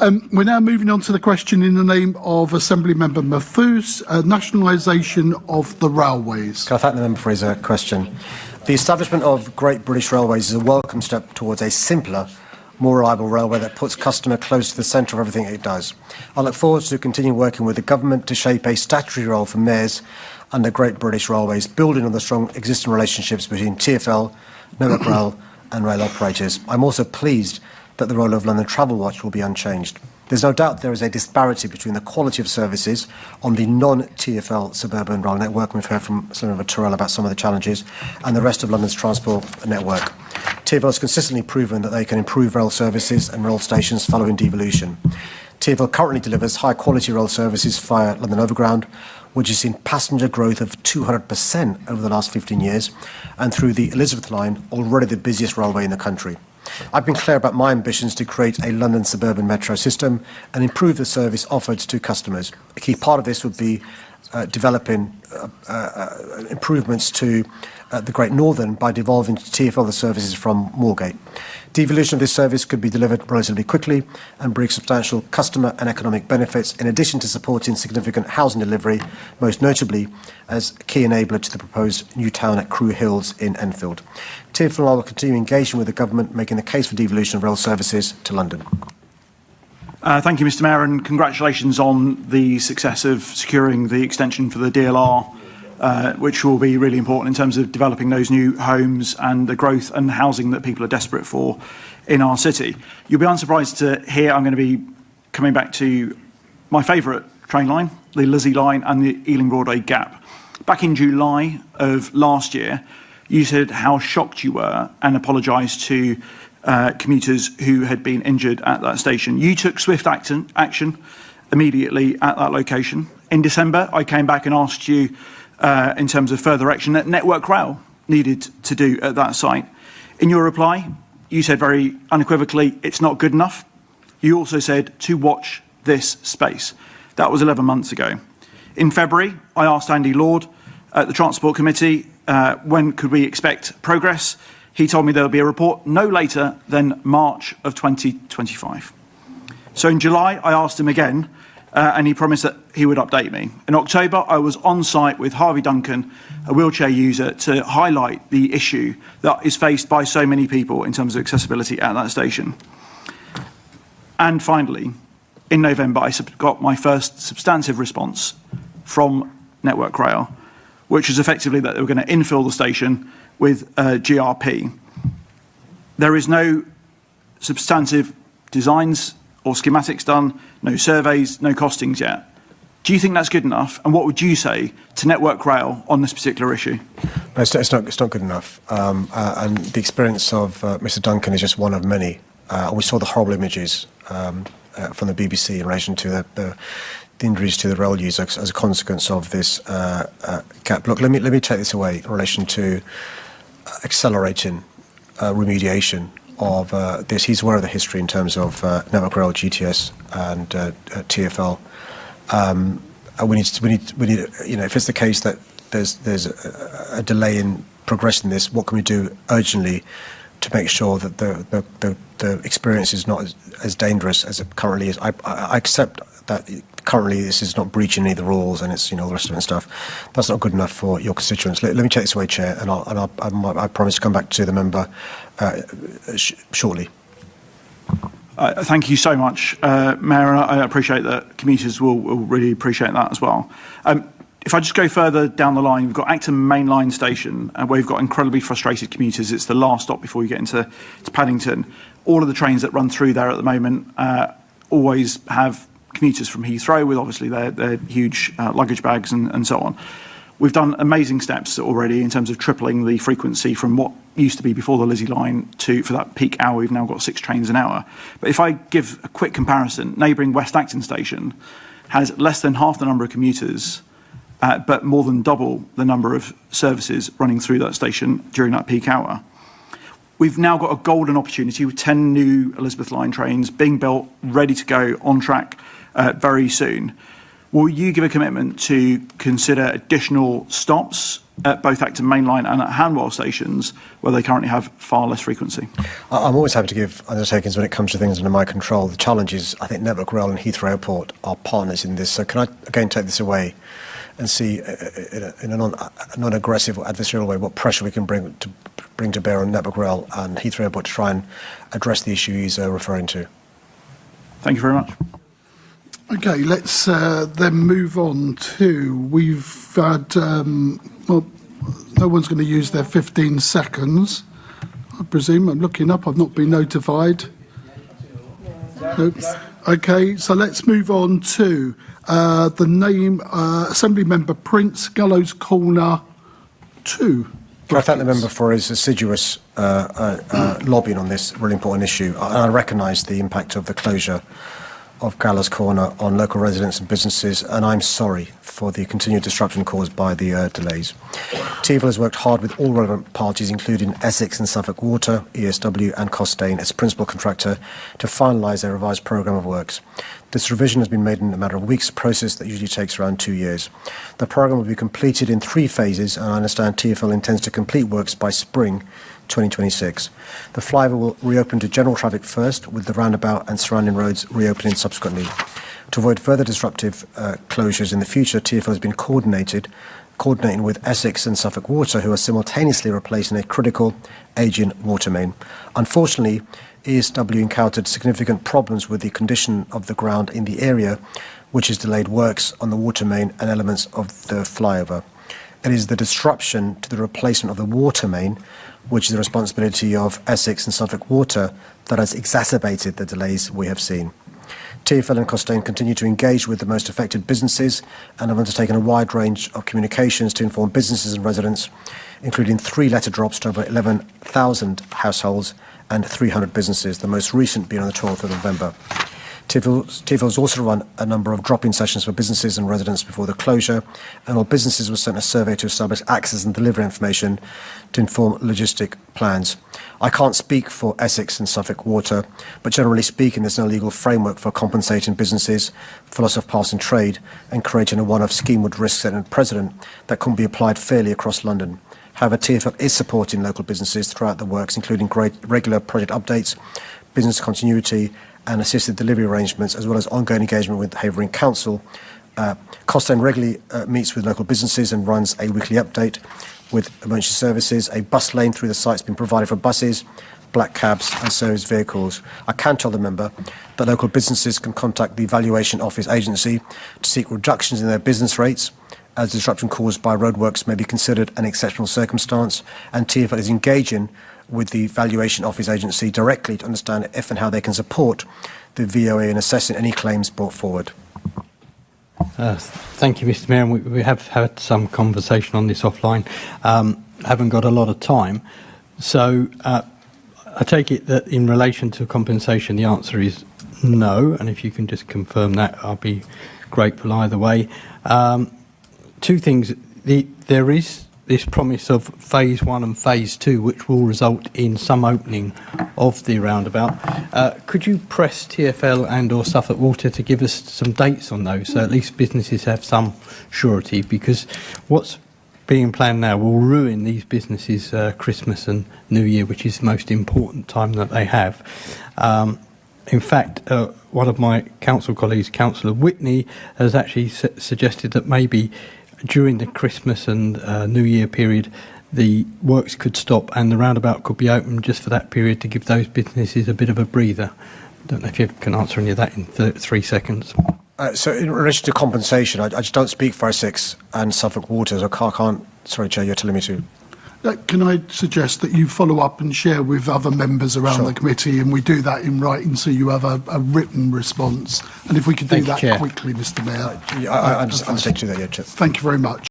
We're now moving on to the question in the name of Assembly Member Mahfouz, nationalisation of the railways. Can I thank the member for his question? The establishment of Great British Railways is a welcome step towards a simpler, more reliable railway that puts customer close to the centre of everything it does. I look forward to continuing working with the government to shape a statutory role for mayors under Great British Railways, building on the strong existing relationships between TfL, Network Rail and rail operators. I'm also pleased that the role of London Travel Watch will be unchanged. There's no doubt there is a disparity between the quality of services on the non-TfL suburban rail network. We've heard from Senator Tyrrell about some of the challenges, and the rest of London's transport network. TfL has consistently proven that they can improve rail services and rail stations following devolution. TfL currently delivers high-quality rail services via London Overground, which has seen passenger growth of 200% over the last 15 years, and through the Elizabeth line, already the busiest railway in the country. I've been clear about my ambitions to create a London suburban metro system and improve the service offered to customers. A key part of this would be developing improvements to the Great Northern by devolving to TfL the services from Moorgate. Devolution of this service could be delivered relatively quickly and bring substantial customer and economic benefits, in addition to supporting significant housing delivery, most notably as a key enabler to the proposed new town at Crewe Hills in Enfield. TfL will continue engaging with the government, making the case for devolution of rail services to London. Thank you, Mr Mayor, and congratulations on the success of securing the extension for the DLR, which will be really important in terms of developing those new homes and the growth and housing that people are desperate for in our city. You'll be unsurprised to hear I'm going to be coming back to my favourite train line, the Lizzie line and the Ealing Broadway Gap. Back in July of last year, you said how shocked you were and apologised to commuters who had been injured at that station. You took swift action immediately at that location. In December, I came back and asked you in terms of further action that Network Rail needed to do at that site. In your reply, you said very unequivocally, it's not good enough. You also said to watch this space. That was 11 months ago. In February, I asked Andy Lord at the Transport Committee, when could we expect progress? He told me there will be a report no later than March of 2025. So in July, I asked him again, and he promised that he would update me. In October, I was on site with Harvey Duncan, a wheelchair user, to highlight the issue that is faced by so many people in terms of accessibility at that station. And finally, in November, I got my first substantive response from Network Rail, which was effectively that they were going to infill the station with GRP. There is no substantive designs or schematics done, no surveys, no costings yet. Do you think that's good enough? And what would you say to Network Rail on this particular issue? No, it's not good enough. And the experience of Mr Duncan is just one of many. We saw the horrible images from the BBC in relation to the injuries to the rail users as a consequence of this gap. Look, let me take this away in relation to accelerating remediation of this. He's aware of the history in terms of Network Rail, GTS, and TfL. We need. You know, if it's the case that there's a delay in progressing this, what can we do urgently to make sure that the experience is not as dangerous as it currently is? I accept that currently this is not breaching any of the rules, and it's, you know, all the rest of it and stuff. That's not good enough for your constituents. Let me take this away, Chair, and I promise to come back to the member shortly. Thank you so much, Mayor. I appreciate that commuters will really appreciate that as well. If I just go further down the line, we've got Acton Main Line Station, where we've got incredibly frustrated commuters. It's the last stop before you get into Paddington. All of the trains that run through there at the moment always have commuters from Heathrow with obviously their huge luggage bags and so on. We've done amazing steps already in terms of tripling the frequency from what used to be before the Lizzie line to, for that peak hour, we've now got 6 trains an hour. But if I give a quick comparison, neighbouring West Acton Station has less than half the number of commuters, but more than double the number of services running through that station during that peak hour. We've now got a golden opportunity with 10 new Elizabeth line trains being built, ready to go on track very soon. Will you give a commitment to consider additional stops at both Acton Mainline and at Hanwell stations, where they currently have far less frequency? I'm always happy to give undertakings when it comes to things under my control. The challenge is, I think Network Rail and Heathrow Airport are partners in this. So can I again take this away and see in a non-aggressive or adversarial way what pressure we can bring to bear on Network Rail and Heathrow Airport to try and address the issue he's referring to? Thank you very much. Okay, let's then move on to, we've had, well, no one's going to use their 15 seconds, I presume. I'm looking up, I've not been notified. Nope. Okay, so let's move on to the name, Assembly Member Prince, Gallows Corner 2. I thank the member for his assiduous lobbying on this really important issue. I recognise the impact of the closure of Gallows Corner on local residents and businesses, and I'm sorry for the continued disruption caused by the delays. TfL has worked hard with all relevant parties, including Essex and Suffolk Water, ESW and Costain as principal contractor, to finalise their revised programme of works. This revision has been made in a matter of weeks, a process that usually takes around 2 years. The programme will be completed in 3 phases, and I understand TfL intends to complete works by spring 2026. The flyover will reopen to general traffic first, with the roundabout and surrounding roads reopening subsequently. To avoid further disruptive closures in the future, TfL has been coordinating with Essex and Suffolk Water, who are simultaneously replacing a critical ageing water main. Unfortunately, ESW encountered significant problems with the condition of the ground in the area, which has delayed works on the water main and elements of the flyover. It is the disruption to the replacement of the water main, which is the responsibility of Essex and Suffolk Water, that has exacerbated the delays we have seen. TfL and Costain continue to engage with the most affected businesses and have undertaken a wide range of communications to inform businesses and residents, including 3 letter drops to over 11,000 households and 300 businesses, the most recent being on the 12th of November. TfL has also run a number of drop-in sessions for businesses and residents before the closure, and all businesses were sent a survey to establish access and delivery information to inform logistic plans. I can't speak for Essex and Suffolk Water, but generally speaking, there's no legal framework for compensating businesses for loss of passing trade and creating a one-off scheme with risk setting precedent that can be applied fairly across London. However, TfL is supporting local businesses throughout the works, including regular project updates, business continuity, and assisted delivery arrangements, as well as ongoing engagement with Havering Council. Costain regularly meets with local businesses and runs a weekly update with emergency services. A bus lane through the site has been provided for buses, black cabs and service vehicles. I can tell the member that local businesses can contact the Valuation Office Agency to seek reductions in their business rates, as disruption caused by roadworks may be considered an exceptional circumstance, and TfL is engaging with the Valuation Office Agency directly to understand if and how they can support the VOA in assessing any claims brought forward. Thank you, Mr. Mayor. And we have had some conversation on this offline. Haven't got a lot of time. So I take it that in relation to compensation, the answer is no. And if you can just confirm that, I'll be grateful either way. 2 things. There is this promise of phase 1 and phase 2, which will result in some opening of the roundabout. Could you press TfL and or Suffolk Water to give us some dates on those, so at least businesses have some surety, because what's being planned now will ruin these businesses' Christmas and New Year, which is the most important time that they have. In fact, one of my council colleagues, Councillor Whitney, has actually suggested that maybe during the Christmas and New Year period, the works could stop and the roundabout could be open just for that period to give those businesses a bit of a breather. I don't know if you can answer any of that in 3 seconds. So in relation to compensation, I just don't speak for Essex and Suffolk Water, so I can't, sorry Chair, you're telling me to. Can I suggest that you follow up and share with other members around Sure. the committee, and we do that in writing so you have a written response? And if we could do Thank you, that Chair. quickly, Mr. Mayor. I understand to do that, yeah, Chair. Thank you very much.